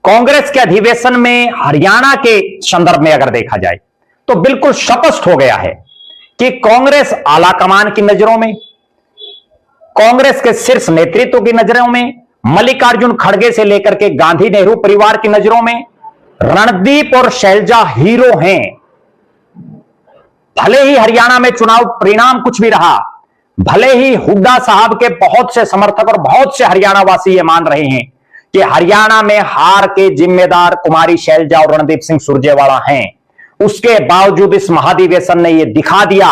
कांग्रेस के अधिवेशन में हरियाणा के संदर्भ में अगर देखा जाए तो बिल्कुल स्पष्ट हो गया है कि कांग्रेस आलाकमान की नजरों में, कांग्रेस के शीर्ष नेतृत्व की नजरों में, मल्लिकार्जुन खड़गे से लेकर के गांधी नेहरू परिवार की नजरों में रणदीप और शैलजा हीरो हैं। भले ही हरियाणा में चुनाव परिणाम कुछ भी रहा, भले ही हुड्डा साहब के बहुत से समर्थक और बहुत से हरियाणा वासी ये मान रहे हैं कि हरियाणा में हार के जिम्मेदार कुमारी शैलजा और रणदीप सिंह सुरजेवाला हैं, उसके बावजूद इस महाधिवेशन ने यह दिखा दिया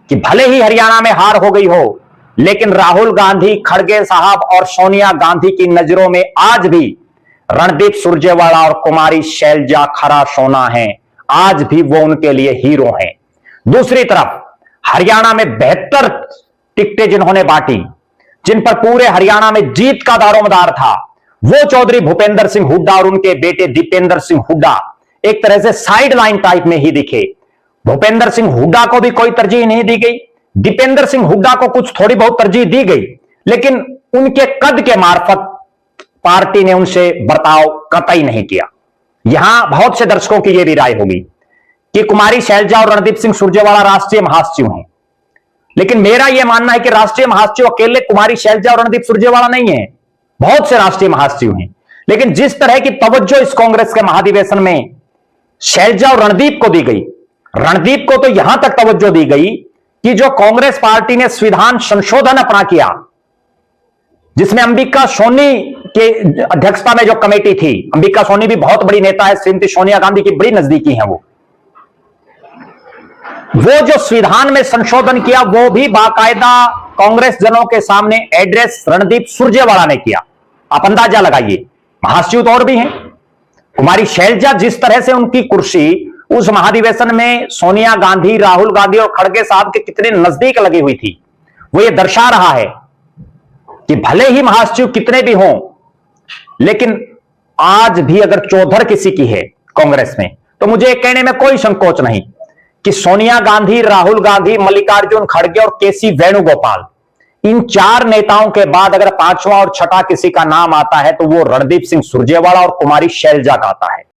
कि भले ही हरियाणा में हार हो गई हो, लेकिन राहुल गांधी खड़गे साहब और सोनिया गांधी की नजरों में आज भी रणदीप सुरजेवाला और कुमारी शैलजा खरा सोना है। आज भी वो उनके लिए हीरो हैं। दूसरी तरफ हरियाणा में 72 टिकटें जिन्होंने बांटी, जिन पर पूरे हरियाणा में जीत का दारोमदार था, वो चौधरी भूपेंद्र सिंह हुड्डा और उनके बेटे दीपेंद्र सिंह हुड्डा एक तरह से साइड लाइन टाइप में ही दिखे। भूपेंद्र सिंह हुड्डा को भी कोई तरजीह नहीं दी गई, दीपेंद्र सिंह हुड्डा को कुछ थोड़ी बहुत तरजीह दी गई, लेकिन उनके कद के मार्फत पार्टी ने उनसे बर्ताव कतई नहीं किया। यहां बहुत से दर्शकों की यह भी राय होगी कि कुमारी शैलजा और रणदीप सिंह सुरजेवाला राष्ट्रीय महासचिव हैं, लेकिन मेरा यह मानना है कि राष्ट्रीय महासचिव अकेले कुमारी शैलजा और रणदीप सुरजेवाला नहीं है, बहुत से राष्ट्रीय महासचिव हैं। लेकिन जिस तरह की तवज्जो इस कांग्रेस के महाधिवेशन में शैलजा और रणदीप को दी गई, रणदीप को तो यहां तक तवज्जो दी गई कि जो कांग्रेस पार्टी ने संविधान संशोधन अपना किया, जिसमें अंबिका सोनी के अध्यक्षता में जो कमेटी थी, अंबिका सोनी भी बहुत बड़ी नेता है, श्रीमती सोनिया गांधी की बड़ी नजदीकी है, वो जो संविधान में संशोधन किया वो भी बाकायदा कांग्रेस जनों के सामने एड्रेस रणदीप सुरजेवाला ने किया। आप अंदाजा लगाइए, महासचिव तो और भी हैं। कुमारी शैलजा जिस तरह से उनकी कुर्सी उस महाधिवेशन में सोनिया गांधी, राहुल गांधी और खड़गे साहब के कितने नजदीक लगी हुई थी, वो ये दर्शा रहा है कि भले ही महासचिव कितने भी हों, लेकिन आज भी अगर चौधर किसी की है कांग्रेस में, तो मुझे कहने में कोई संकोच नहीं कि सोनिया गांधी, राहुल गांधी, मल्लिकार्जुन खड़गे और केसी वेणुगोपाल, इन 4 नेताओं के बाद अगर 5वां और 6ठा किसी का नाम आता है तो वो रणदीप सिंह सुरजेवाला और कुमारी शैलजा का आता है।